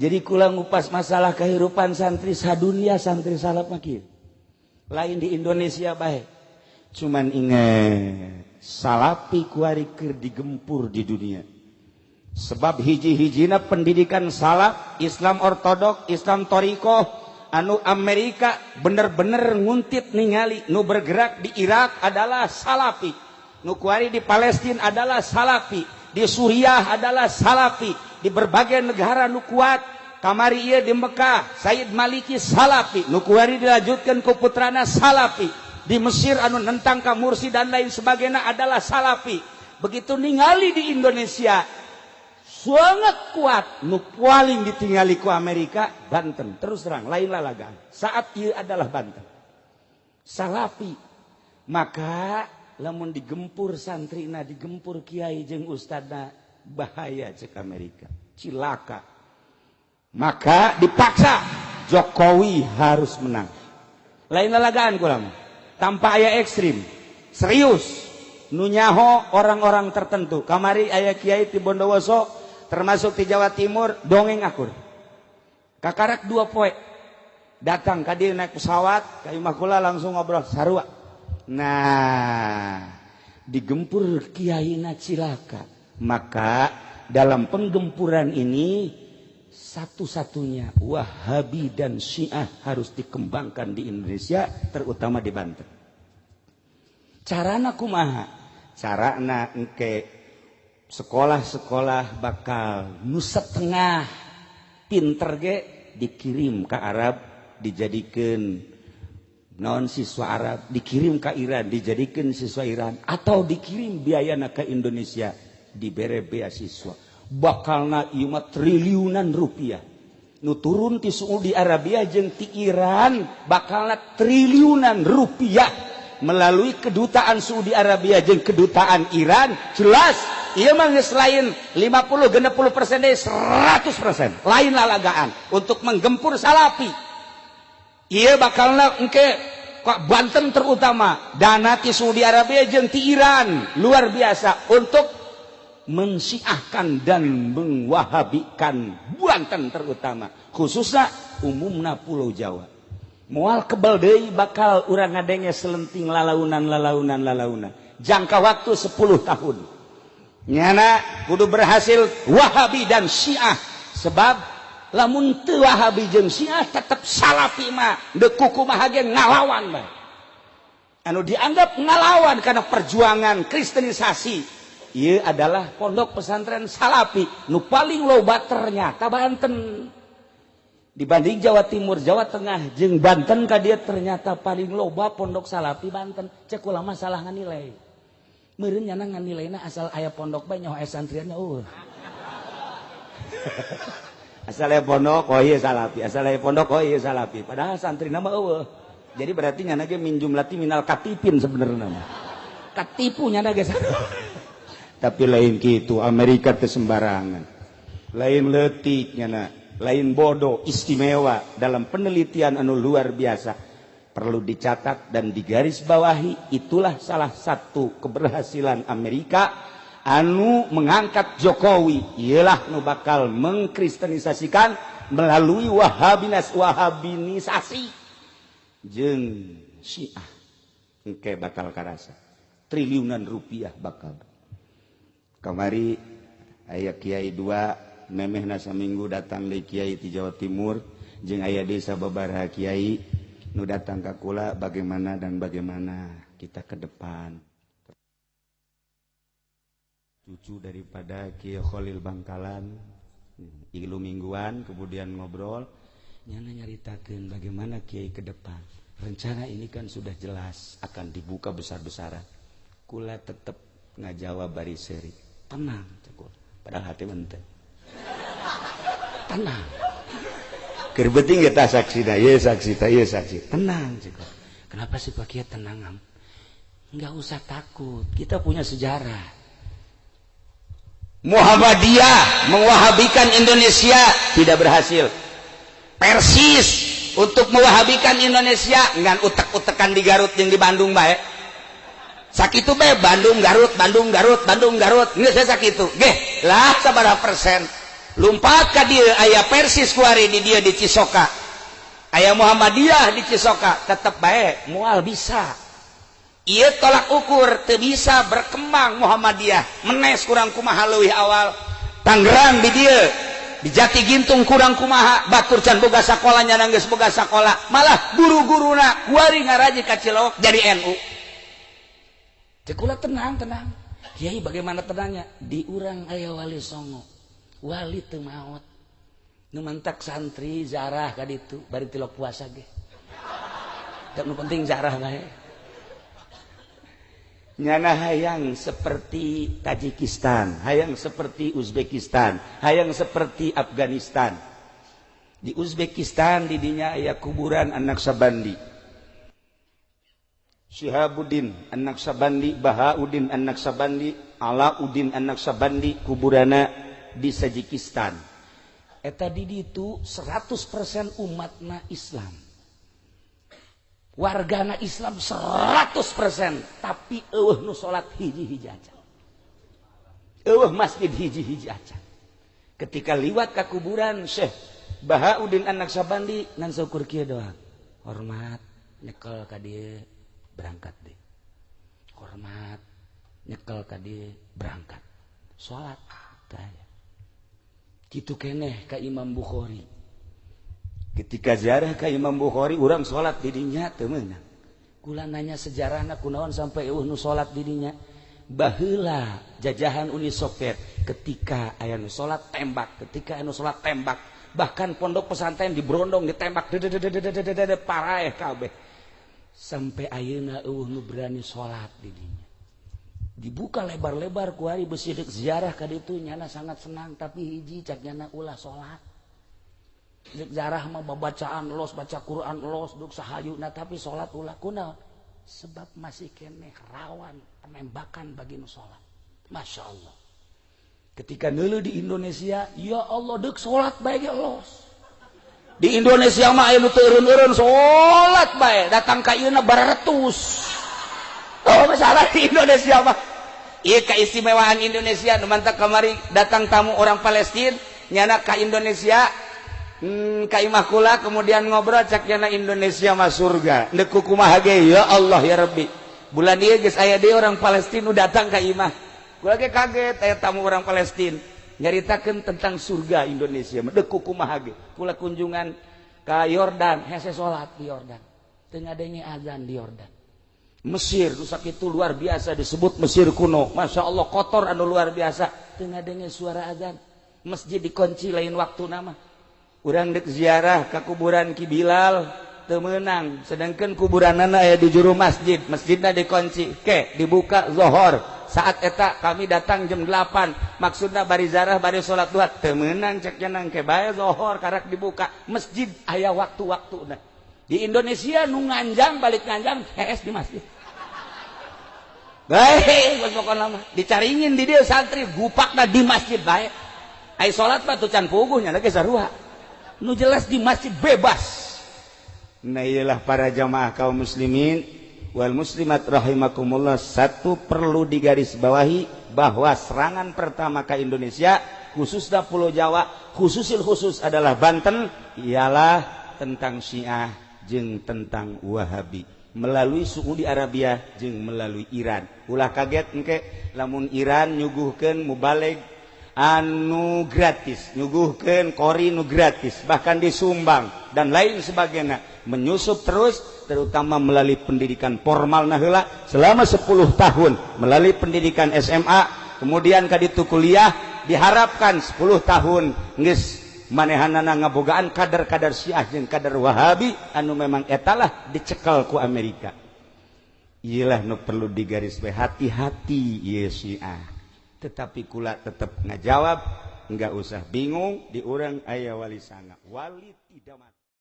Jadi kula ngupas masalah kehidupan santri sadunia, santri salaf makin lain di Indonesia baik. Cuman ingat salapi kuari keur digempur di dunia. Sebab hiji-hijina pendidikan salaf, Islam ortodok, Islam torikoh, anu Amerika bener-bener nguntit ningali nu bergerak di Irak adalah salafi, nu kuari di Palestina adalah salafi, di Suriah adalah salafi, di berbagai negara nu kuat kamari ieu di Mekah Sayyid Maliki salafi, nu kuari dilanjutkan ku putrana salafi, di Mesir anu nentang ka Mursi dan lain sebagainya adalah salafi. Begitu ningali di Indonesia sangat kuat nu paling ditinggali ku Amerika Banten. Terus terang lain lalagaan saat ieu adalah Banten salafi. Maka lamun digempur santrina, digempur kiai jeung ustadna, bahaya cek Amerika, cilaka. Maka dipaksa Jokowi harus menang. Lain lalagaan kulam tanpa aya ekstrim, serius nu nyaho orang-orang tertentu. Kamari aya kiai ti Bondowoso termasuk di Jawa Timur dongeng akur kakarak 2 poe datang ka dieu naik pesawat ka imah kula langsung ngobrol sarua. Nah digempur kiaina cilaka. Maka dalam penggempuran ini satu-satunya Wahabi dan Syiah harus dikembangkan di Indonesia, terutama di Banten. Carana kumaha? Carana engke sekolah-sekolah bakal nu setengah pinter ge dikirim ke Arab dijadikan non siswa Arab, dikirim ke Iran dijadikan siswa Iran, atau dikirim biayana ke Indonesia dibere beasiswa. Bakalna ieu mah triliunan rupiah. Nu turun ti Saudi Arabia jeung ti Iran bakalna triliunan rupiah melalui kedutaan Saudi Arabia jeung kedutaan Iran. Jelas ieu mah geus lain 50-60% deh 100%. Lain lalagaan untuk menggempur salafi. Ieu bakalna engke ka Banten terutama dana ti Saudi Arabia jeung ti Iran luar biasa untuk mensyiahkan dan mengwahabikan Banten terutama, khususnya umumna Pulau Jawa. Moal kebal deui bakal urang ngadenge selenting lalaunan. Jangka waktu 10 tahun. Nyana kudu berhasil Wahabi dan Syiah. Sebab lamun teu Wahabi jeung Syiah tetep salafi mah deuk kumaha ge ngalawan bae. Anu dianggap ngalawan karena perjuangan kristenisasi. Ieu adalah pondok pesantren salafi nu paling loba ternyata Banten. Dibanding Jawa Timur, Jawa Tengah jeung Banten ka dieu ternyata paling loba pondok salafi Banten. Cek ulama salah nganilai. Meureun nyana nganilaina asal aya pondok bae nyaho aya santriannya Asal aya pondok oh ieu salafi, asal aya pondok oh ieu salafi. Padahal santrina mah eueuh. Jadi berarti nyana ge min jumlati minal katipin sebenarnya mah. Katipu nyana ge tapi lain gitu, Amerika teu sembarangan. Lain leutik nyana, lain bodoh, istimewa dalam penelitian anu luar biasa. Perlu dicatat dan digarisbawahi, itulah salah satu keberhasilan Amerika anu mengangkat Jokowi. Ialah nu bakal mengkristenisasikan melalui wahabinisasi jeung Syiah. Engke bakal karasa triliunan rupiah bakal. Kamari aya kiai 2 memehna saminggu datang deui kiai di Jawa Timur jeung aya deui sababaraha kiai nu datang ka kula bagaimana kita ke depan. Cucu daripada Kiai Khalil Bangkalan ilu mingguan kemudian ngobrol nyana nyaritakeun bagaimana kiai ke depan. Rencana ini kan sudah jelas akan dibuka besar-besaran. Kula tetep ngajawab bari seuri. Tenang, cekul. Padahal hati mente. Tenang. Keur beuting eta saksina, ieu saksi. Tenang, cekul. Kenapa sih Pak Kiai tenang? Enggak usah takut. Kita punya sejarah. Muhammadiyah mewahabikan Indonesia tidak berhasil. Persis untuk mewahabikan Indonesia ngan utek-utekan di Garut jeung di Bandung bae. Sakitu Bandung Garut geus sakitu. Geh lah sabaraha persen. lumpat ka dieu aya Persis kuari di dia di Cisoka, aya Muhammadiyah di Cisoka, tetep bae moal bisa. Ieu tolak ukur teu bisa berkembang Muhammadiyah, menes kurang kumaha leuwih awal. Tangerang di dieu di Jati Gintung kurang kumaha, batur can boga sakola nya geus boga sakola, malah guru-guruna kuari ngaraji ka Cilok jadi NU. Cek ulah tenang. Kiai bagaimana tenangnya? Di urang aya wali songo. Wali teu maot. Nu mantak santri zarah ka ditu bari tilok puasa ge. Da nu penting zarah bae. Nyana hayang seperti Tajikistan, hayang seperti Uzbekistan, hayang seperti Afghanistan. Di Uzbekistan di dinya aya kuburan anak Sabandi. Syihabuddin anak Sabandi, Bahauddin anak Sabandi, Alauddin anak Sabandi, kuburana di Tajikistan. Eta di ditu 100% umatna Islam. Wargana Islam 100%, tapi eueuh nu salat hiji-hiji acan. Eueuh masjid hiji-hiji acan. Ketika liwat ka kuburan Syekh Bahauddin anak Sabandi ngan syukur kieu doa. Hormat nyekel ka dieu berangkat deh. Hormat nyekel ka dieu berangkat. Salat tah. Kitu keneh ka Imam Bukhari. Ketika ziarah ka Imam Bukhari urang salat di dinya teu meunang. Kula nanya sejarahna kunaon sampai eueuh nu salat di dinya. Baheula jajahan Uni Soviet ketika aya nu salat tembak, ketika anu salat tembak, bahkan pondok pesantren diberondong ditembak paraeh kabeh. Sampai ayeuna eueuh nu berani salat di dinya. Dibuka lebar-lebar ku ari besi deuk ziarah ka ditu nyana sangat senang, tapi hiji cak nyana ulah salat. Dek zarah mah babacaan los, baca Quran los, duk sahayuna, tapi sholat ulah kunaon? Sebab masih keneh rawan penembakan bagi nu sholat. Masya Allah. Ketika neuleuh di Indonesia, ya Allah dek sholat bae ge los. Di Indonesia mah aya nu teu eureun-eureun sholat bae, datang ka ieu na bararetus. Oh masalah di Indonesia mah. Ieu keistimewaan Indonesia nu mantak kamari datang tamu orang Palestina, nyana ka Indonesia. Kaimah kula kemudian ngobrol cak yana Indonesia mah surga. Deuk kumaha ge ya Allah ya Rabbi. Bulan ieu geus aya deui orang Palestina nu datang ka imah. Kula ge kaget aya tamu orang Palestina nyaritakeun tentang surga Indonesia. Deuk kumaha ge. Kula kunjungan ka Yordan, hese salat di Yordan. Teu ngadenge azan di Yordan. Mesir nu sakitu luar biasa disebut Mesir kuno. Masya Allah kotor anu luar biasa. Teu ngadenge suara azan. Masjid dikunci lain waktu nama. Urang dek ziarah ke kuburan Ki Bilal teu meunang, sedangkan kuburanana aya di juru masjid, masjidna dikunci. Ke dibuka zuhur. Saat eta kami datang jam 8. Maksudna bari ziarah bari salat duha teu meunang cek cenah ke bae zuhur karak dibuka. Masjid aya waktu-waktuna. Di Indonesia nu nganjang balik nganjang hees di masjid. Bae geus pokona mah dicaringin di dieu santri gupakna di masjid bae. Ai salat mah teu can puguh nya ge sarua. Nu jelas di masjid bebas. Nah iyalah para jamaah kaum muslimin wal muslimat rahimakumullah, satu perlu digarisbawahi bahwa serangan pertama ke Indonesia khususnya Pulau Jawa, khusus adalah Banten, ialah tentang Syiah jeung tentang Wahabi melalui Saudi Arabia jeung melalui Iran. Ulah kaget engke lamun Iran nyuguhkeun mubalig anu gratis, nyuguhkeun kori nu gratis, bahkan disumbang dan lain sebagainya, menyusup terus terutama melalui pendidikan formal heula selama 10 tahun melalui pendidikan SMA, kemudian ka ditu kuliah diharapkan 10 tahun geus manehanana ngabogaan kadar-kadar Syiah jeung kadar Wahabi anu memang etalah dicekel ku Amerika. Iyalah nu perlu digarisbawahi, hati-hati ieu Syiah. Tetapi kula tetap ngajawab, enggak usah bingung, di urang aya wali sanga. Wali tidak mati.